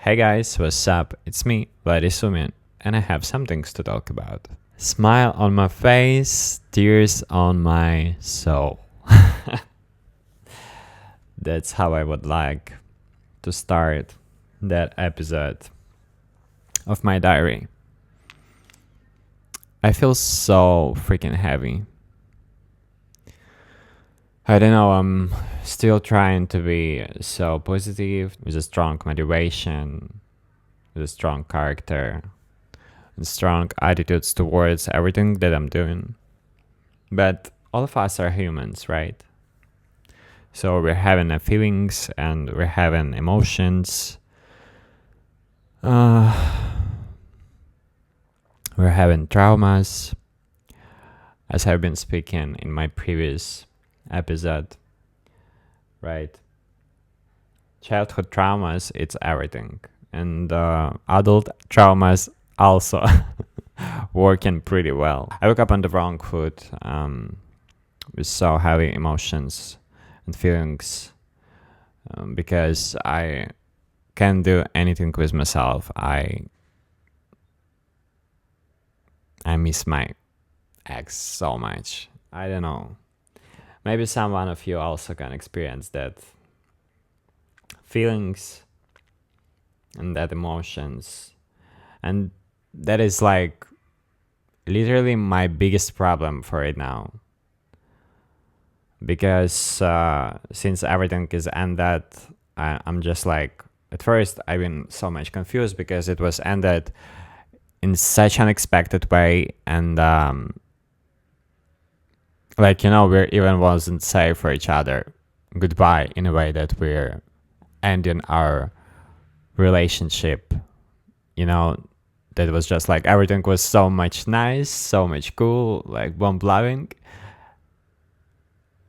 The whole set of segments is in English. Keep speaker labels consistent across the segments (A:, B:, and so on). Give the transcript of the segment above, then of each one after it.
A: Hey guys, what's up? It's me, Vladis Sumin, and I have some things to talk about. Smile on my face, tears on my soul. That's how I would like to start that episode of my diary. I feel so freaking heavy. I don't know, I'm still trying to be so positive, with a strong motivation, with a strong character, and strong attitudes towards everything that I'm doing. But all of us are humans, right? So we're having feelings and we're having emotions. We're having traumas, as I've been speaking in my previous episode, right? Childhood traumas, it's everything. And adult traumas also working pretty well. I woke up on the wrong foot with so heavy emotions and feelings because I can't do anything with myself. I miss my ex so much. I don't know. Maybe some one of you also can experience that feelings and that emotions. And that is like literally my biggest problem for it now. Because since everything is ended, I'm just like, at first I've been so much confused because it was ended in such an unexpected way, and we even wasn't say for each other goodbye in a way that we're ending our relationship. That was just like everything was so much nice, so much cool, like bomb loving,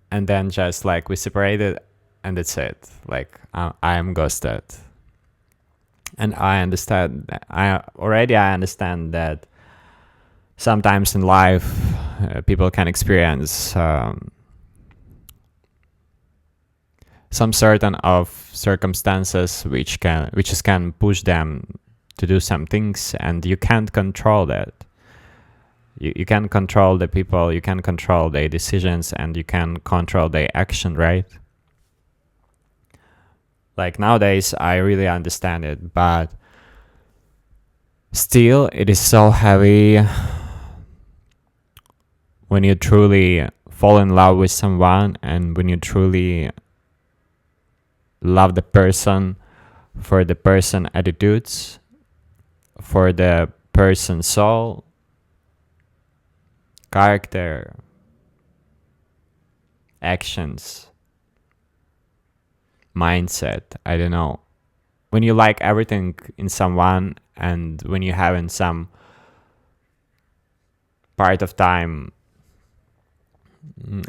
A: and then just like we separated and that's it. Like I am ghosted. And I understand that sometimes in life people can experience some certain of circumstances which can push them to do some things, and you can't control that. You can control the people, you can control their decisions, and you can control their action, right? Like nowadays, I really understand it, but still, it is so heavy when you truly fall in love with someone and when you truly love the person for the person attitudes, for the person soul, character, actions, mindset. I don't know. When you like everything in someone and when you have in some part of time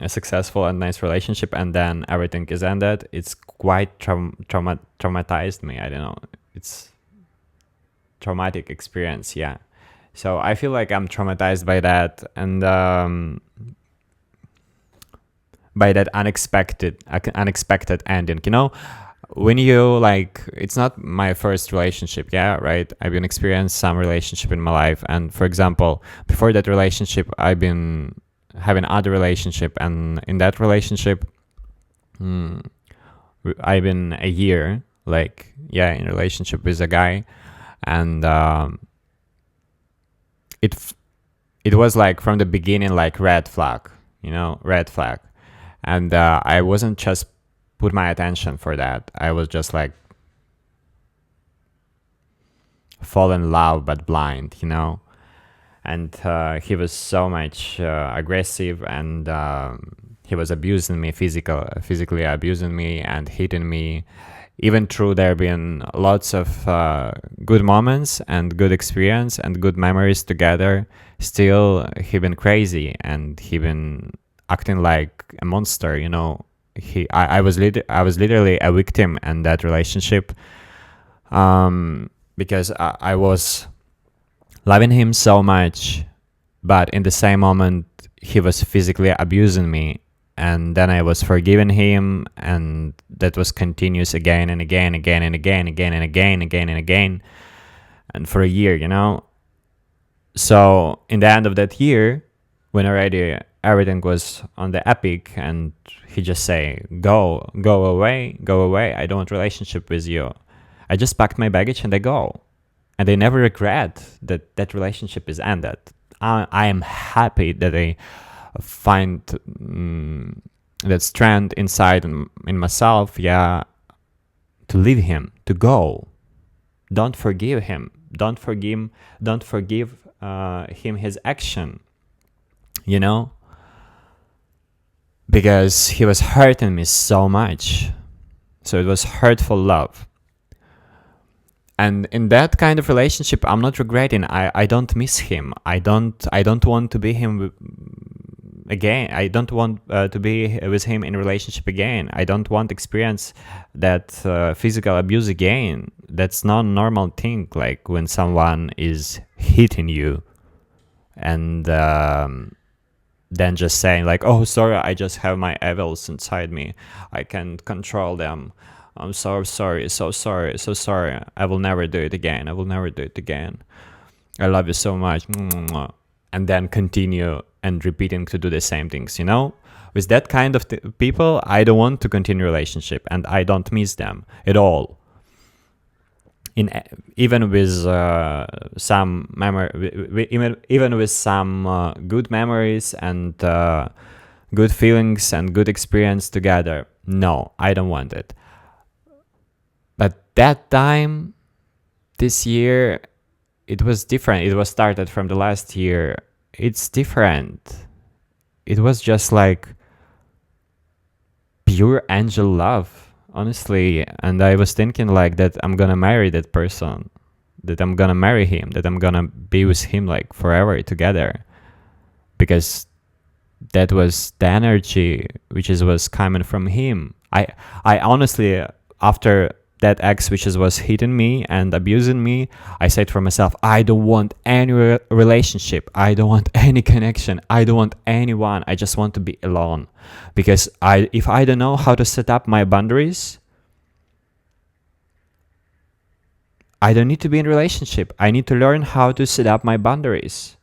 A: a successful and nice relationship and then everything is ended, it's quite traumatized me. I don't know. It's traumatic experience, yeah. So I feel like I'm traumatized by that, and by that unexpected ending. When you like, it's not my first relationship, yeah, right? I've been experienced some relationship in my life, and for example, before that relationship, I've been having other relationship, and in that relationship, I've been a year, in relationship with a guy, and it was like from the beginning like red flag, and I wasn't just put my attention for that. I was just like fall in love but blind, and he was so much aggressive, and he was abusing me, physically abusing me and hitting me. Even though there have been lots of good moments and good experience and good memories together, still he been crazy and he been acting like a monster. I was literally a victim in that relationship, because I was loving him so much, but in the same moment he was physically abusing me, and then I was forgiving him, and that was continuous again and again, again and again, again and again, again and again, and for a year, you know. So in the end of that year, when already everything was on the epic, and he just say, go away, I don't want relationship with you, I just packed my baggage and I go. And I never regret that that relationship is ended. I am happy that I find that strength inside in myself, yeah, to leave him, to go. Don't forgive him. Don't forgive him his action, you know? Because he was hurting me so much. So it was hurtful love. And in that kind of relationship, I'm not regretting. I don't miss him. I don't want to be him again. I don't want to be with him in a relationship again. I don't want to experience that physical abuse again. That's not a normal thing. Like when someone is hitting you, and then just saying like, "Oh, sorry, I just have my evils inside me. I can't control them. I'm so sorry, so sorry, so sorry. I will never do it again. I will never do it again. I love you so much." And then continue and repeating to do the same things, you know? With that kind of people, I don't want to continue relationship, and I don't miss them at all. Even with some memory, even with some good memories and good feelings and good experience together, no, I don't want it. But that time, this year, it was different. It was started from the last year. It's different. It was just like pure angel love, honestly. And I was thinking like that I'm gonna marry that person, that I'm gonna marry him, that I'm gonna be with him like forever together. Because that was the energy which was coming from him. I honestly, after that ex which was hitting me and abusing me, I said for myself, I don't want any relationship, I don't want any connection, I don't want anyone, I just want to be alone. Because if I don't know how to set up my boundaries, I don't need to be in a relationship. I need to learn how to set up my boundaries.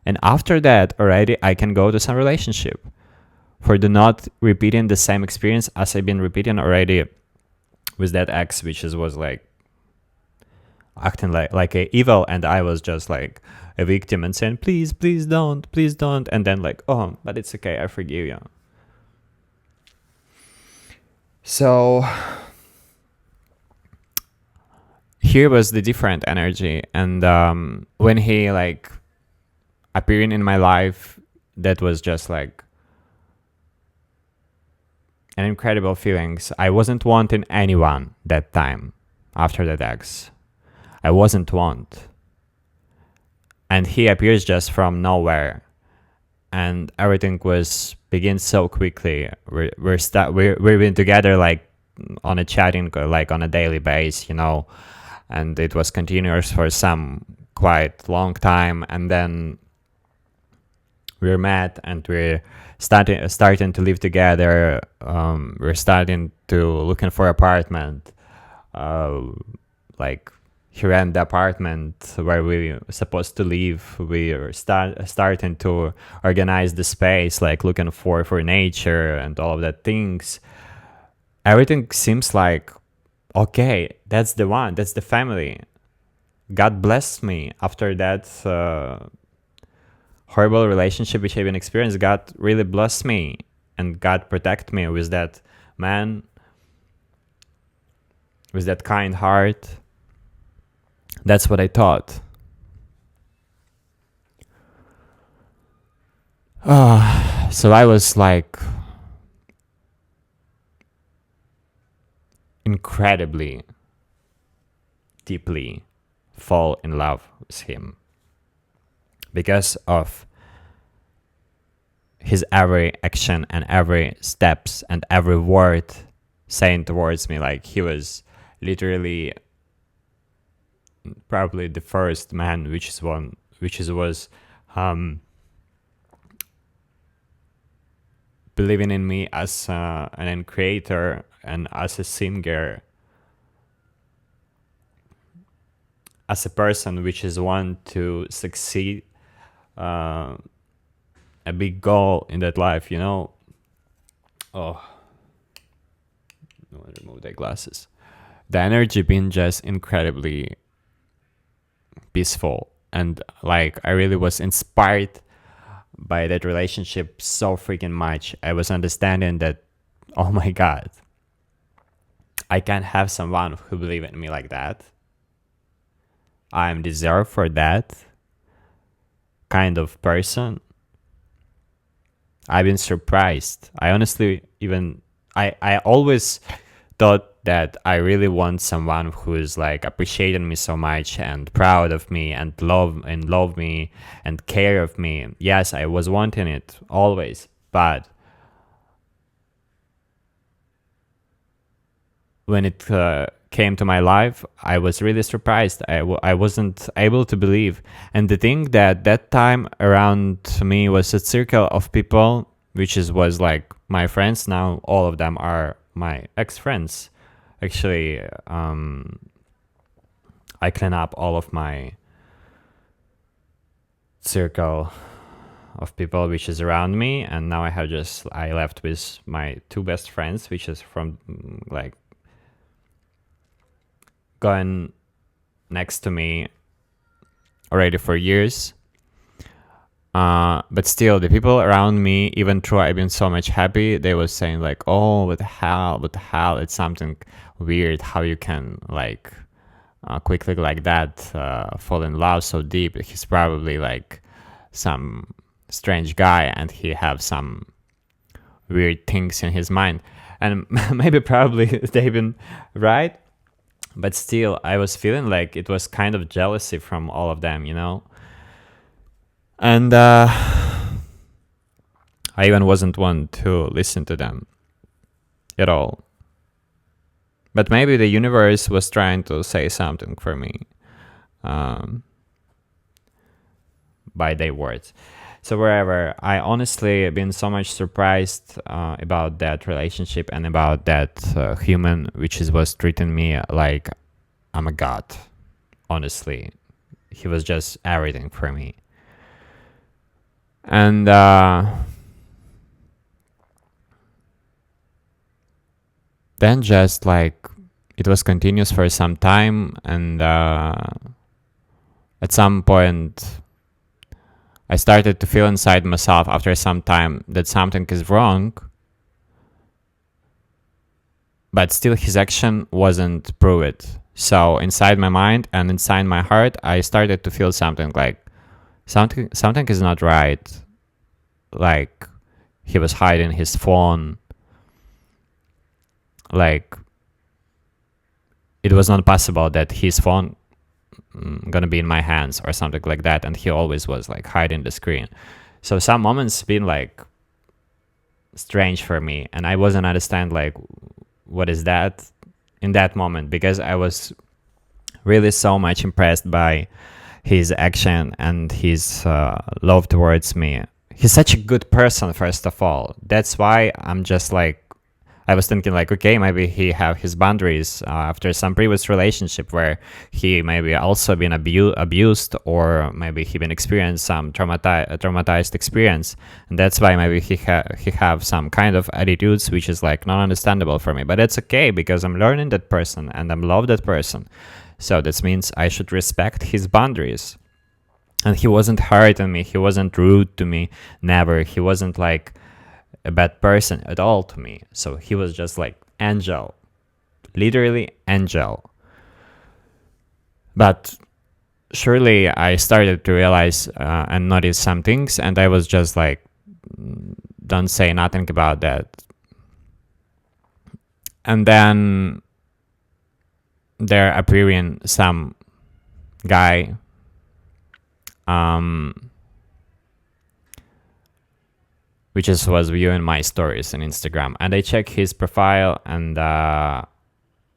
A: And after that, already I can go to some relationship. For the not repeating the same experience as I've been repeating already with that ex, which was like acting like a evil, and I was just like a victim and saying, please don't, and then like, oh, but it's okay, I forgive you. So here was the different energy, and when he like appearing in my life, that was just like an incredible feelings. I wasn't wanting anyone that time after that ex. I wasn't want. And he appears just from nowhere. And everything begins so quickly. We've been together like on a chatting, like on a daily basis, you know, and it was continuous for some quite long time. And then we're met and we're starting to live together. We're starting to looking for apartment. Like he rent the apartment where we were supposed to live. We are starting to organize the space, like looking for nature and all of that things. Everything seems like, okay, that's the one, that's the family. God blessed me after that horrible relationship which I've been experiencing. God really blessed me, and God protect me with that man, with that kind heart. That's what I thought. So I was like incredibly, deeply fall in love with him because of his every action and every steps and every word saying towards me. Like he was literally probably the first man which was believing in me as an creator and as a singer, as a person which is want to succeed, uh, a big goal in that life, you know. Oh, no one remove their glasses. The energy been just incredibly peaceful, and like I really was inspired by that relationship so freaking much. I was understanding that, oh my god, I can't have someone who believe in me like that. I am deserved for that kind of person. I've been surprised. I honestly even I always thought that I really want someone who is like appreciating me so much and proud of me and love me and care of me. Yes, I was wanting it always, but when it came to my life, I was really surprised. I wasn't able to believe. And the thing that time around me was a circle of people, which was like my friends. Now all of them are my ex-friends. Actually, I clean up all of my circle of people which is around me, and now I left with my two best friends, which is from like going next to me already for years. But still, the people around me, even though I've been so much happy, they was saying like, "Oh, what the hell? It's something weird how you can like quickly like that fall in love so deep. He's probably like some strange guy, and he have some weird things in his mind." And maybe probably they've been right, but still, I was feeling like it was kind of jealousy from all of them, you know. And I even wasn't one to listen to them at all. But maybe the universe was trying to say something for me by their words. So wherever, I honestly been so much surprised about that relationship and about that human which was treating me like I'm a god. Honestly, he was just everything for me. And then just like it was continuous for some time, and at some point I started to feel inside myself after some time that something is wrong, but still his action wasn't proved. So inside my mind and inside my heart, I started to feel something like something is not right. Like he was hiding his phone. Like it was not possible that his phone gonna be in my hands or something like that, and he always was like hiding the screen. So some moments been like strange for me, and I wasn't understand like what is that in that moment, because I was really so much impressed by his action and his love towards me. He's such a good person, first of all. That's why I'm just like, I was thinking like, okay, maybe he have his boundaries after some previous relationship where he maybe also been abused, or maybe he been experienced some traumatized experience, and that's why maybe he have some kind of attitudes which is like not understandable for me. But it's okay, because I'm learning that person and I'm love that person. So this means I should respect his boundaries. And he wasn't hurting me. He wasn't rude to me. Never. He wasn't like a bad person at all to me. So he was just like angel, literally angel. But surely I started to realize and notice some things, and I was just like, don't say nothing about that. And then there appearing some guy which was viewing my stories on Instagram, and I checked his profile, and I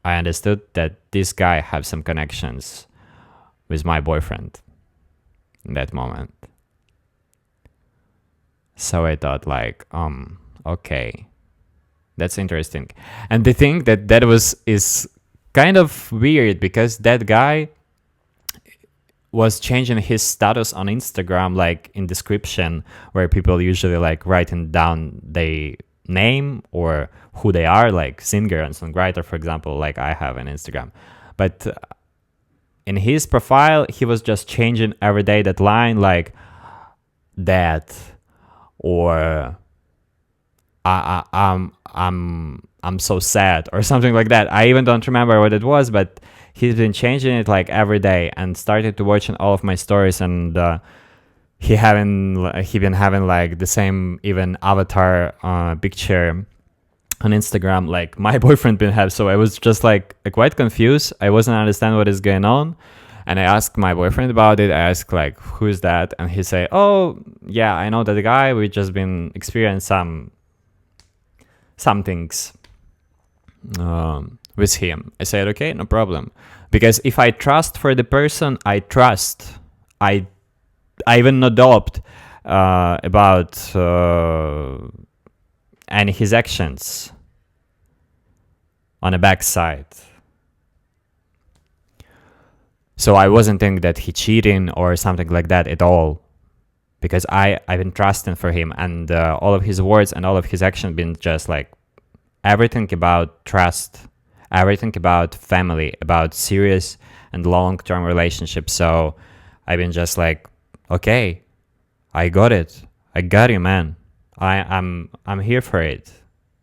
A: understood that this guy have some connections with my boyfriend in that moment. So I thought like, okay, that's interesting. And the thing that was is kind of weird because that guy was changing his status on Instagram, like in description, where people usually like writing down their name or who they are, like singer and songwriter, for example, like I have on Instagram. But in his profile, he was just changing every day that line, like that, or I'm so sad, or something like that. I even don't remember what it was, but he's been changing it like every day, and started to watching all of my stories, and he been having like the same even avatar picture on Instagram like my boyfriend been have. So I was just like quite confused. I wasn't understand what is going on, and I asked my boyfriend about it. I asked like, who's that? And he say, oh yeah, I know that guy, we just been experiencing some things with him. I said, okay, no problem, because if I trust for the person, I trust. I even no doubt about and his actions on the backside. So I wasn't thinking that he cheating or something like that at all, because I've been trusting for him, and all of his words and all of his action been just like everything about trust, everything about family, about serious and long-term relationships. So I've been just like, okay, I got it. I got you, man. I'm here for it.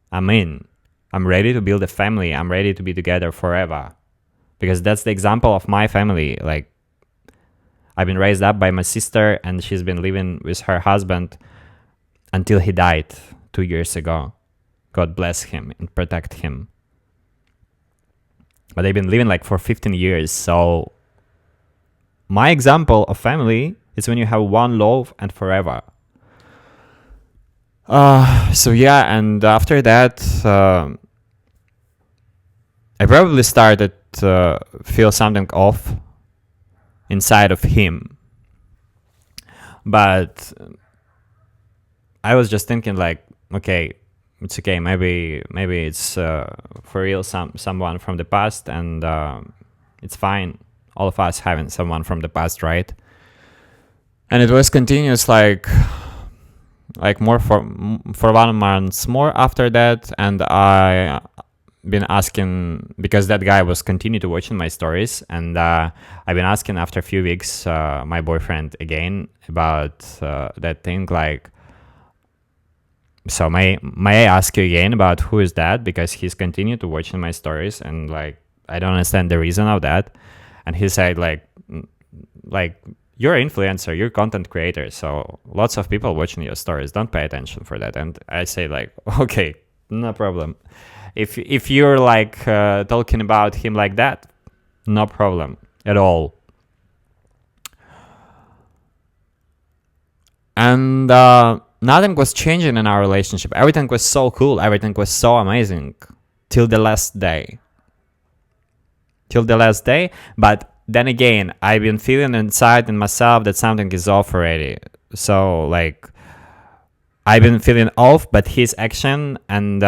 A: I'm in. I'm ready to build a family. I'm ready to be together forever. Because that's the example of my family. Like, I've been raised up by my sister, and she's been living with her husband until he died 2 years ago. God bless him and protect him. But they've been living like for 15 years. So my example of family is when you have one love and forever. So yeah, and after that, I probably started to feel something off inside of him. But I was just thinking like, okay, it's okay. Maybe it's for real someone from the past, and it's fine. All of us having someone from the past, right? And it was continuous, like more for 1 month more after that, and I been asking, because that guy was continue to watching my stories, and I've been asking after a few weeks my boyfriend again about that thing, like, so may I ask you again about who is that, because he's continued to watching my stories, and like I don't understand the reason of that. And he said like you're an influencer, you're a content creator, so lots of people watching your stories, don't pay attention for that. And I say like, okay, no problem. If you're like talking about him like that, no problem at all. And nothing was changing in our relationship. Everything was so cool. Everything was so amazing till the last day. But then again, I've been feeling inside in myself that something is off already. So like, I've been feeling off, but his action and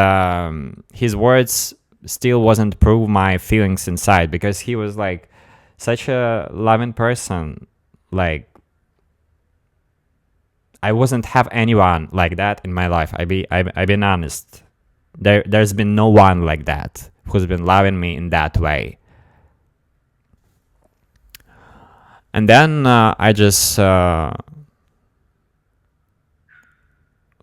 A: his words still wasn't prove my feelings inside, because he was like such a loving person. Like, I wasn't have anyone like that in my life. I've been honest. There's been no one like that who's been loving me in that way. And then I just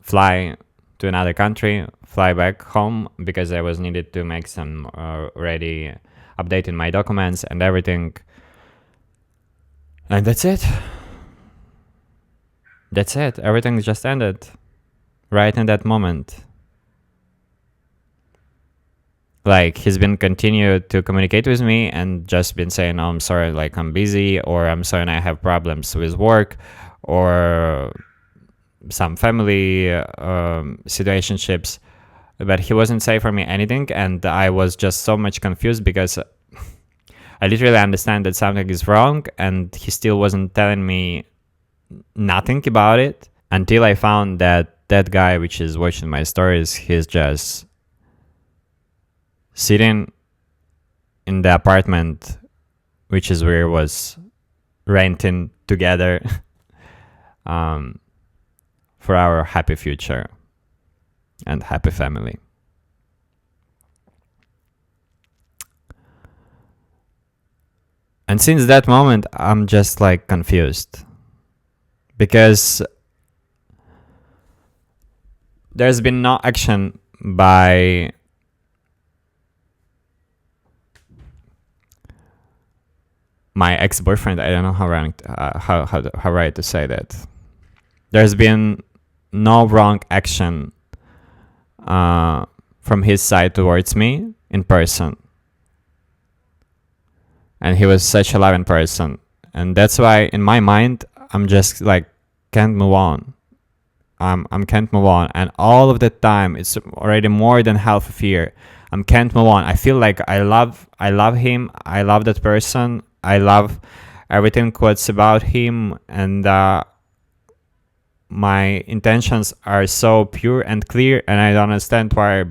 A: fly to another country, fly back home, because I was needed to make some ready updating my documents and everything. And that's it. Everything just ended right in that moment. Like, he's been continued to communicate with me and just been saying, oh, I'm sorry, like I'm busy, or I'm sorry, I have problems with work, or some family situationships. But he wasn't saying for me anything, and I was just so much confused, because I literally understand that something is wrong, and he still wasn't telling me nothing about it. until I found that that guy which is watching my stories, he's just sitting in the apartment which is where was renting together um, for our happy future and happy family. And since that moment, I'm just like confused because there's been no action by my ex-boyfriend. I don't know how right to say that. There's been no wrong action from his side towards me in person, and he was such a loving person, and that's why in my mind I'm just like can't move on. I'm can't move on, and all of the time it's already more than half a year. Can't move on. I feel like I love him. I love that person. I love everything what's about him, and my intentions are so pure and clear, and I don't understand why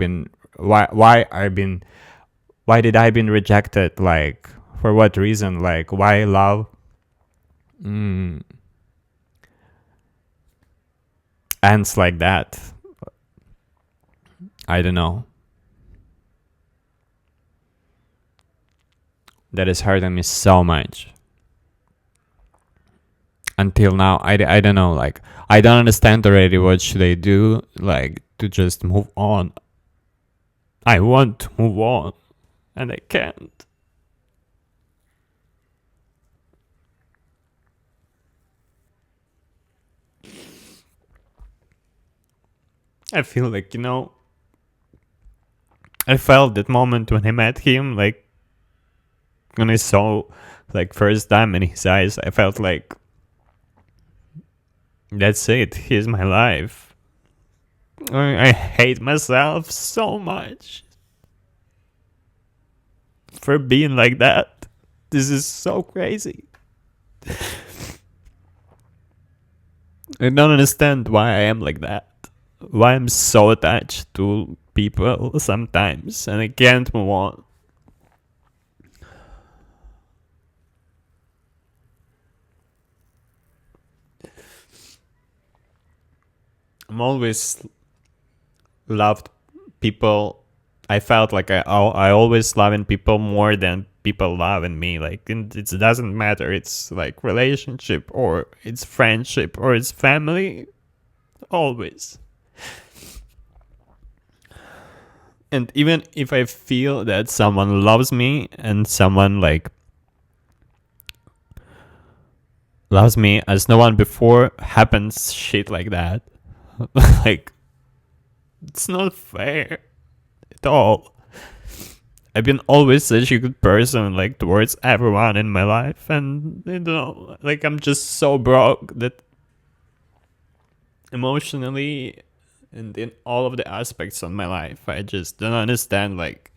A: did I been rejected? Like for what reason? Like why love ends like that? I don't know. That is hurting me so much. Until now, I don't know. Like I don't understand already. What should I do? Like to just move on. I want to move on, and I can't. I feel like, I felt that moment when I met him, like when I saw like first time in his eyes, I felt like that's it, here's my life. I hate myself so much for being like that. This is so crazy. I don't understand why I am like that. Why I'm so attached to people sometimes and I can't move on. I'm always loved people. I felt like I always loving people more than people loving me. Like it doesn't matter. It's like relationship or it's friendship or it's family. Always. And even if I feel that someone loves me and someone like loves me as no one before, happens shit like that. Like it's not fair at all. I've been always such a good person, like towards everyone in my life, and like I'm just so broke that emotionally and in all of the aspects of my life, I just don't understand like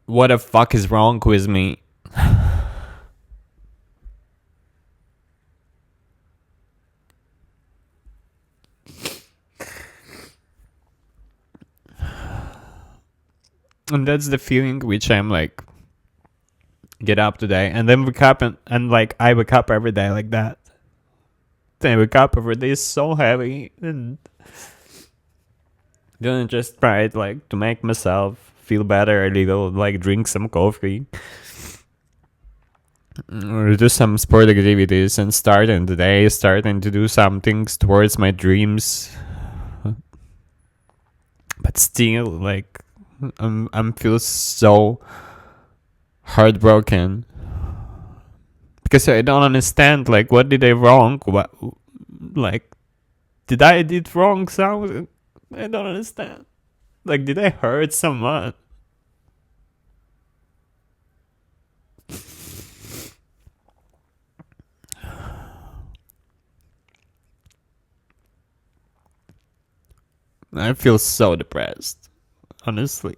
A: what the fuck is wrong with me. And that's the feeling which I'm like get up today and then wake up and like I wake up every day like that. Then I wake up every day so heavy and then I just try like to make myself feel better a little, like drink some coffee or do some sport activities and starting the day, starting to do some things towards my dreams. But still, like I'm feel so heartbroken because I don't understand. Like, what did I wrong? What, like, did I did wrong something? I don't understand. Like, did I hurt someone? I feel so depressed, honestly.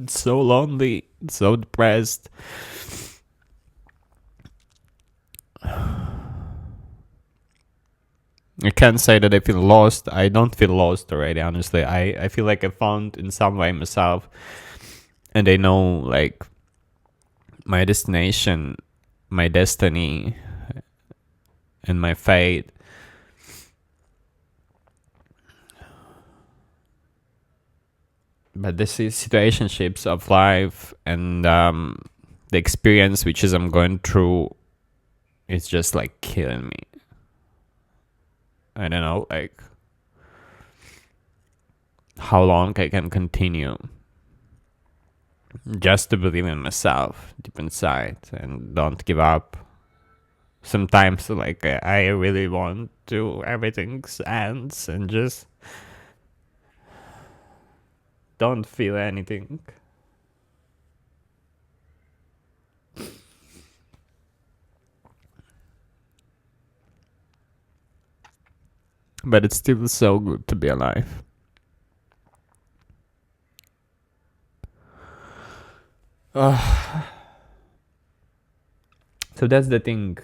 A: So lonely, so depressed. I can't say that I feel lost. I don't feel lost already, honestly. I feel like I found in some way myself, and I know like my destination, my destiny, and my fate. But the situationships of life and the experience which is I'm going through, it's just like killing me. I don't know, like how long I can continue just to believe in myself deep inside and don't give up. Sometimes, like, I really want to everything ends and just don't feel anything. But it's still so good to be alive. So that's the thing.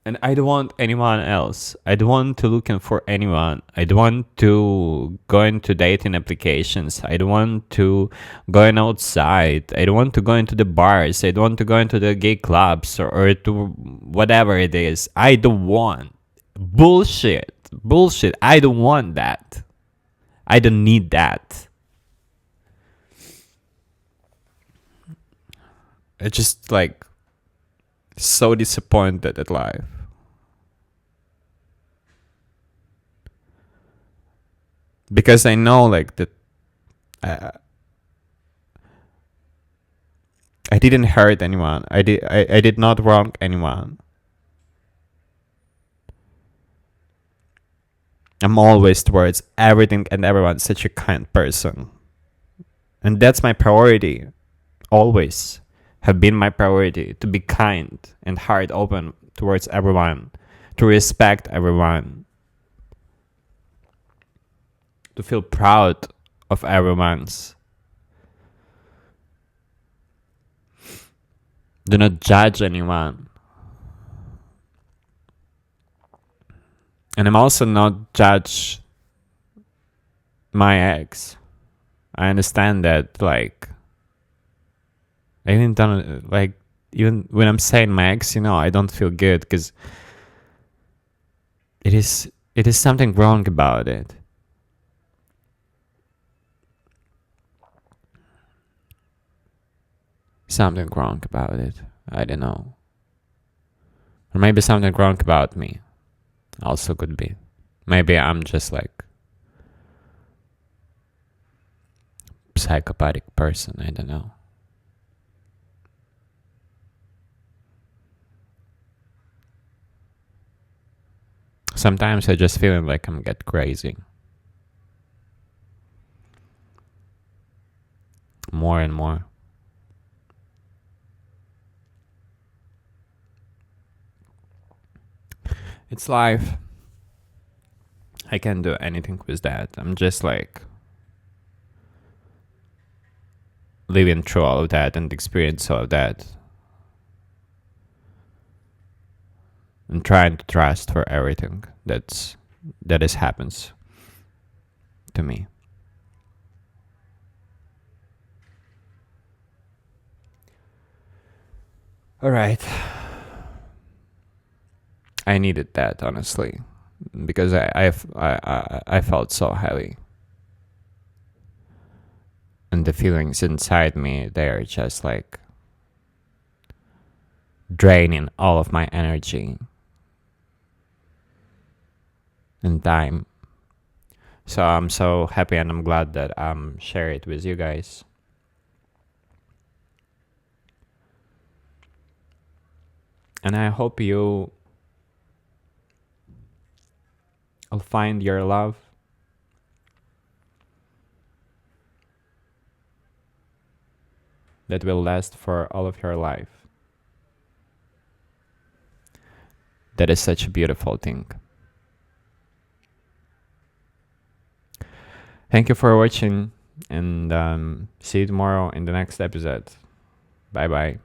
A: And I don't want anyone else. I don't want to looking for anyone. I don't want to go into dating applications. I don't want to going outside. I don't want to go into the bars. I don't want to go into the gay clubs or to whatever it is. I don't want bullshit. Bullshit. I don't want that. I don't need that. It's just like so disappointed at life. Because I know like that I didn't hurt anyone. I did not wrong anyone. I'm always towards everything and everyone such a kind person. And that's my priority. Always have been my priority to be kind and heart open towards everyone, to respect everyone, to feel proud of everyone's. Do not judge anyone. And I'm also not judge my ex. I understand that, like, I didn't done like even when I'm saying my ex, I don't feel good because it is something wrong about it. Something wrong about it. I don't know. Or maybe something wrong about me. Also could be. Maybe I'm just like psychopathic person. I don't know. Sometimes I just feeling like I'm get crazy. More and more. It's life. I can't do anything with that. I'm just like living through all of that and experience all of that. And trying to trust for everything that happens to me. All right. I needed that, honestly, because I felt so heavy, and the feelings inside me, they're just like draining all of my energy and time. So I'm so happy and I'm glad that I'm sharing it with you guys. And I hope you'll find your love. That will last for all of your life. That is such a beautiful thing. Thank you for watching, and see you tomorrow in the next episode. Bye bye.